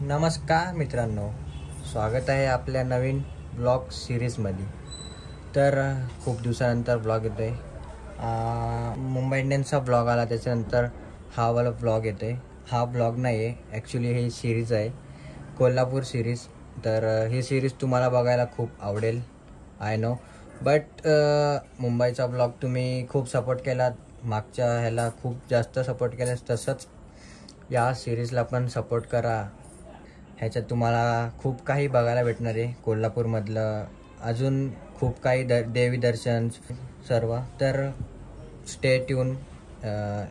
नमस्कार मित्रांनो, स्वागत आहे आपल्या नवीन ब्लॉग सिरीजमध्ये. तर खूप दिवसानंतर ब्लॉग येतो आहे. मुंबई इंडियन्सचा ब्लॉग आला, त्याच्यानंतर हा वाला ब्लॉग येतो आहे. हा ब्लॉग नाही आहे, ॲक्च्युली ही सिरीज आहे, कोल्हापूर सिरीज. तर ही सिरीज तुम्हाला बघायला खूप आवडेल, आय नो. बट मुंबईचा ब्लॉग तुम्ही खूप सपोर्ट केलात, मागच्या ह्याला खूप जास्त सपोर्ट केलास, तसंच या सिरीजला पण सपोर्ट करा. ह्याच्यात तुम्हाला खूप काही बघायला भेटणार आहे कोल्हापूरमधलं, अजून खूप काही देवी दर्शन सर्व. तर स्टे ट्यून,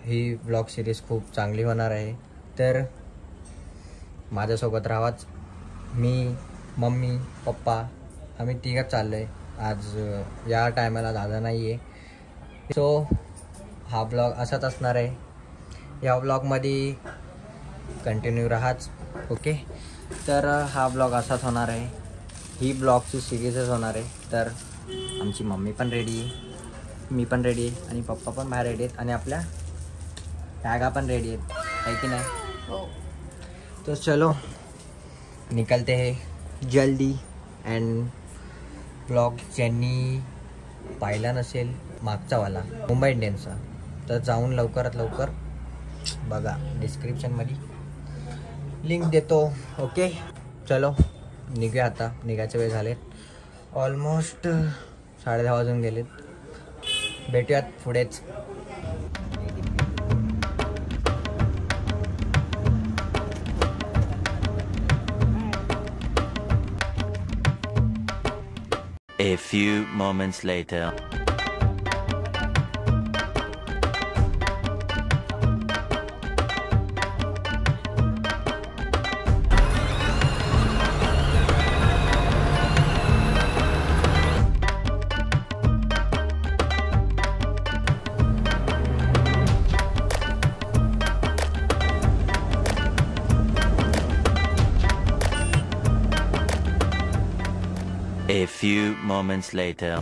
ही ब्लॉग सिरीज खूप चांगली होणार आहे. तर माझ्यासोबत राहावाच. मी, मम्मी, पप्पा आम्ही तिघंच चाललो आहे आज. या टायमाला दादा नाही आहे, सो हा ब्लॉग असाच असणार आहे. या ब्लॉगमध्ये कंटिन्यू राहाच, ओके. तर हा ब्लॉग असाच होणार आहे, ही ब्लॉगची सिरीजच होणार आहे. तर आमची मम्मी पण रेडी आहे, मी पण रेडी आहे, आणि पप्पा पण बाहेर रेडी आहेत, आणि आपल्या बॅगा पण रेडी आहेत, आहे की नाही? हो. तो चलो निकलते है जल्दी. अँड ब्लॉग ज्यांनी पाहिला नसेल मागचावाला मुंबई इंडियन्सचा, तर जाऊन लवकरात लवकर बघा, डिस्क्रिप्शनमध्ये लिंक देतो, ओके. चलो निघूया आता, निघायचे वेळ झालेत. ऑलमोस्ट 10:30 वाजून गेलेत. भेटूयात पुढेच. A few moments later. A few moments later.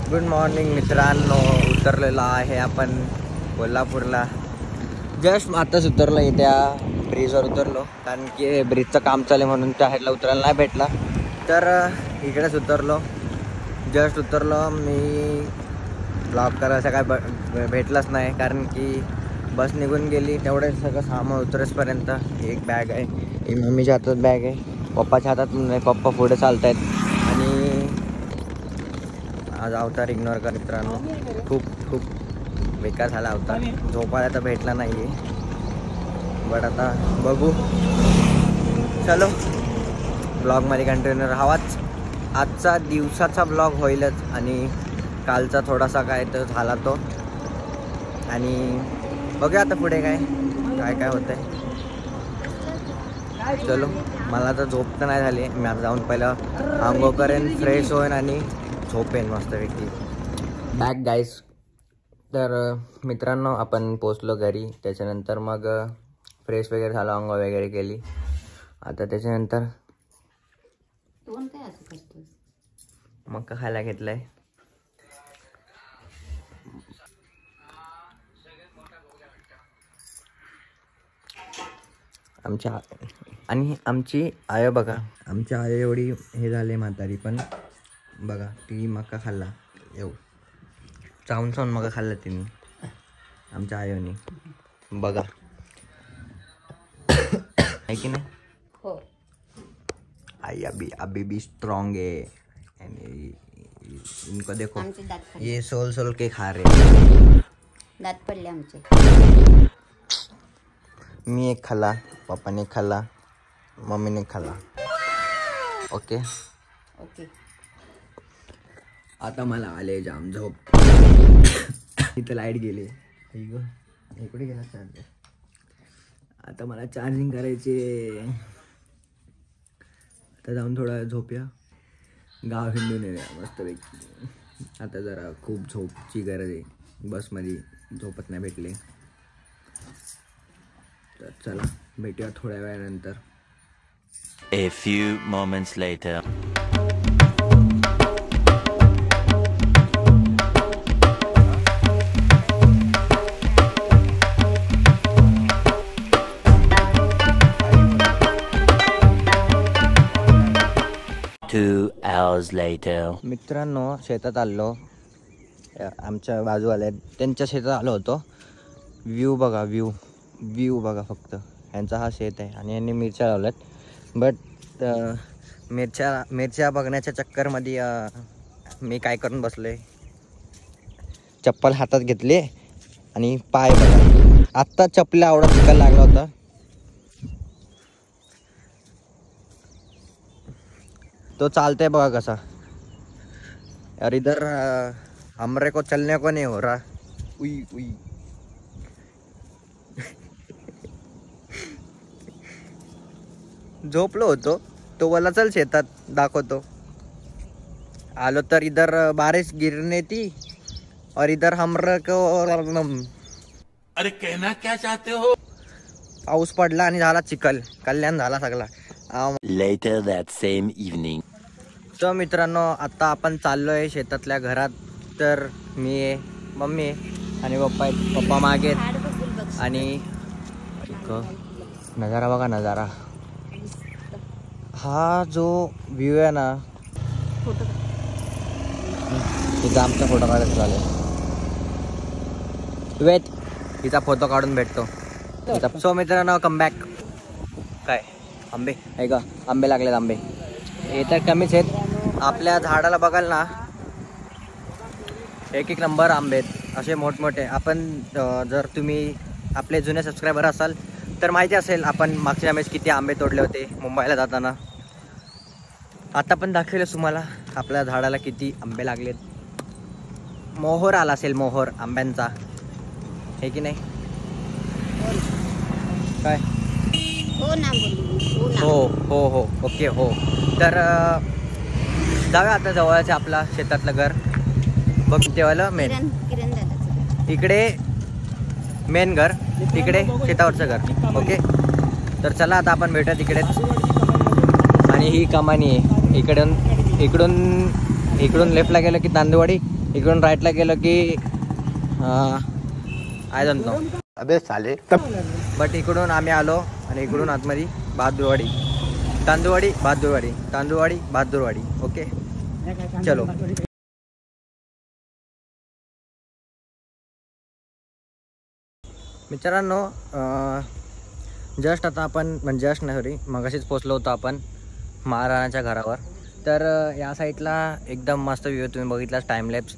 Good morning मित्रांनो, उतरलेलो आहे आपण कोल्हापूरला. जस्ट आताच उतरलो, त्या ब्रिजवर उतरलो, कारण की ब्रिजचं काम चालू आहे म्हणून त्या साईडला उतरायला नाही भेटला. तर इकडेच उतरलो, जस्ट उतरलो. मी ब्लॉग करायचं काय भेटलंच नाही, कारण की बस निघून गेली. तेवढे सगळं सामान उतरेसपर्यंत. एक बॅग आहे, ही मम्मीच्या हातात बॅग आहे, पप्पाच्या हातात नाही, पप्पा पुढे चालत आहेत. आणि आज अवतार इग्नोर कर मित्रांनो, खूप खूप बेकार झाला अवतार. झोपायला तर भेटला नाही आहे, बट आता बघू. चलो ब्लॉगमध्ये कंटिन्यू राहावाच. आजचा दिवसाचा ब्लॉग होईलच, आणि कालचा थोडासा काय तर झाला तो. आणि बघूया आता पुढे काय काय होतं आहे. चलो, मला तर झोप तर नाही झाली. मी आता जाऊन पहिलं आंघोळ करेन, फ्रेश होईन आणि झोपेन मस्तपैकी. Back guys. तर मित्रांनो, आपण पोचलो घरी. त्याच्यानंतर मग फ्रेश वगैरे झालं, आंघोळ वगैरे केली. आता त्याच्यानंतर मग खायला घेतलं आहे. आमची आय बघा, आमच्या आय एवढी हे झाले म्हातारी, पण बघा ती मका खाल्ला, चावून मका खाल्ला तिने, आमच्या आयोनी. बघा आहे की नाही? हो. आई अभी भी स्ट्रॉन्ग है. इनको देखो, ये सोल सोल के खा रहे. दात पडले आमचे. मी एक खाल्ला, पप्पाने एक खाल्ला, मम्मीने एक खाल्ला, ओके. ओके. आता मला आले जाम झोप. इथं लाईट गेली, इकडे गेला चार्जर. आता मला चार्जिंग करायचे. आता जाऊन थोडा झोपूया, गाव हिंडून येऊया मस्तपैकी. आता जरा खूप झोपची गरज आहे, बसमध्ये झोपत नाही भेटले. तर चला भेटूया थोड्या वेळानंतर. A few moments later. hours later. मित्रांनो शेतात आलो, आमच्या बाजूवाले त्यांच्या शेतात आलो होतो. व्ह्यू बघा, व्ह्यू बघा फक्त. यांचा हा शेत आहे आणि यांनी मिरच्या लावल्यात. बट मिरच्या बघण्याच्या चक्करमध्ये मी काय करून बसलोय, चप्पल हातात घेतली आणि पाय बघा. आत्ता चप्पल आवडत शिकायला लागला होता. तो चालतंय बघा कसा. यार इधर हमरे को चलने को नहीं हो रहा. उई उई. झोपलो होतो तो बोला चल शेतात दाखवतो. आलो तर इधर बारिश गिरने थी और इधर हमरे को अरे कहना क्या चाहते हो? पाऊस पडला आणि झाला चिखल. कल्याण झाला सगळा. Later that same evening. तर मित्रांनो आता आपण चाललोय शेतातल्या घरात. तर मी आहे, मम्मी आहे आणि पप्पा आहेत. पप्पा मागे आहेत. झाड बघून बघ. आणि नजारा बघा, नजारा. हा जो व्ह्यू आहे ना, फोटो तिचा आमचा फोटो काढायचा झाला. वेट तिचा फोटो काढून भेटतो. सो मित्रांनो कमबॅक. काय आंबे आहे का? आंबे लागलेत. आंबे हे तर कमीच आहेत. आपल्या झाडाला बघाल ना, एक नंबर आंबे आहेत असे मोठमोठे. आपण जर तुम्ही आपले जुने सबस्क्रायबर असाल तर माहिती असेल आपण मागच्या वेळेस किती आंबे तोडले होते मुंबईला जाताना. आता पण दाखवेलच तुम्हाला आपल्या झाडाला किती आंबे लागलेत. मोहोर आला असेल, मोहोर आंब्यांचा, हे की नाही? काय हो ना बोलू. हो ना. हो हो हो ओके हो. तर जाऊया आता जवळच आपला शेतातलं घर. बघ तेव्हा मेन किरण दादाचं. इकडे मेन घर, तिकडे शेतावरचं घर. ओके तर चला आता आपण भेटूया तिकडेच. आणि ही कमानी आहे. इकडून लेफ्टला गेलं की तांदूळवाडी, इकडून राईटला गेलं की आय डोंट नो. अबे साले. बट इकडून आम्ही आलो आणि इकडून आतमध्ये बहादूरवाडी, तांदूळवाडी, बहादूरवाडी, तांदूळवाडी, बहादूरवाडी. ओके चलो. मित्रांनो जस्ट आता आपण म्हणजे जस्ट नाही सॉरी मगाशीच पोचलो होतो आपण महाराणाच्या घरावर. तर या साईडला एकदम मस्त व्ह्यू तुम्ही बघितलाच, टाईमलॅप्स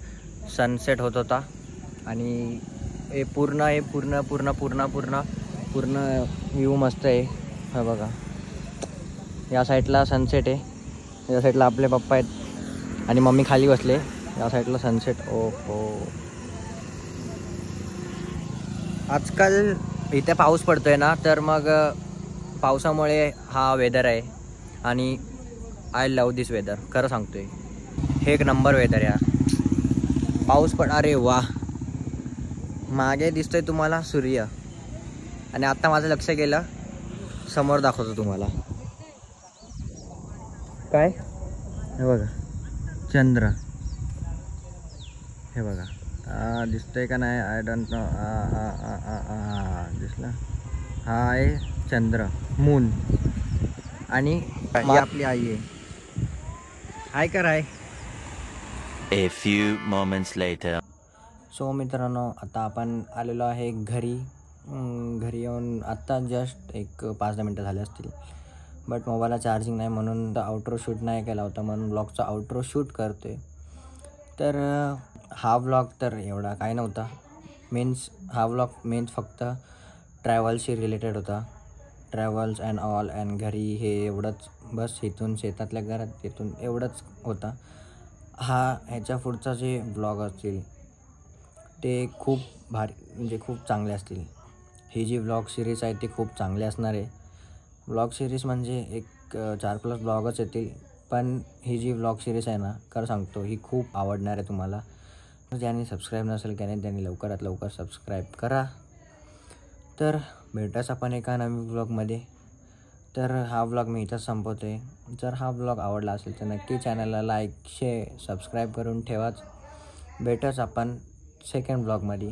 सनसेट होत होता. आणि हे पूर्ण व्ह्यू मस्त आहे. हा बघा या साईडला सनसेट आहे, या साईडला आपले पप्पा आहेत आणि मम्मी खाली बसले. या साईडला सनसेट. ओ हो. आजकाल इथे पाऊस पडतोय ना, तर मग पावसामुळे हा वेदर आहे. आणि आय लव दिस वेदर. खरं सांगतोय हे एक नंबर वेदर यार. पाऊस अरे वा. मागे दिसतोय तुम्हाला सूर्य आणि आता माझं लक्ष गेलं समोर दाखवतो तुम्हाला. काय हे बघा चंद्र. हे बघा दिसतंय का नाही आय डोंट नो. दिसला. हा आहे चंद्र, मून. आणि आपली आई आहे. हाय कर आहे. A few moments later. So मित्रांनो आता आपण आलेलो आहे घरी. घरी येऊन आत्ता जस्ट एक 5-10 मिनटं झाले असतील. बट मोबाईलला चार्जिंग नाही म्हणून आउट्रो शूट नाही केला होता, म्हणून ब्लॉगचा आउट्रो शूट करते. तर हा व्लॉग तर एवढा काय नव्हता. हा व्लॉग मेन्स फक्त ट्रॅव्हल्सशी रिलेटेड होता. ट्रॅव्हल्स अँड ऑल अँड घरी हे एवढंच बस. इथून शेतातल्या घरात तिथून एवढंच होता. ह्याच्या पुढचा जे ब्लॉग असतील ते खूप भारी म्हणजे खूप चांगले असतील. ही जी ब्लॉग सिरीज आहे ती खूप चांगली असणार आहे. ब्लॉग सिरीज म्हणजे एक 4+ ब्लॉगच येतील, पण ही जी ब्लॉग सिरीज आहे ना खरं सांगतो ही खूप आवडणार आहे तुम्हाला. ज्यांनी सबस्क्राईब नसेल त्यांनी लवकरात लवकर सबस्क्राईब करा. तर भेटाच आपण एका नवीन ब्लॉगमध्ये. तर हा ब्लॉग मी इथंच संपवतो आहे. जर हा ब्लॉग आवडला असेल तर नक्की चॅनलला लाईक, शेअर, सबस्क्राईब करून ठेवाच. भेटच आपण सेकंड ब्लॉगमध्ये.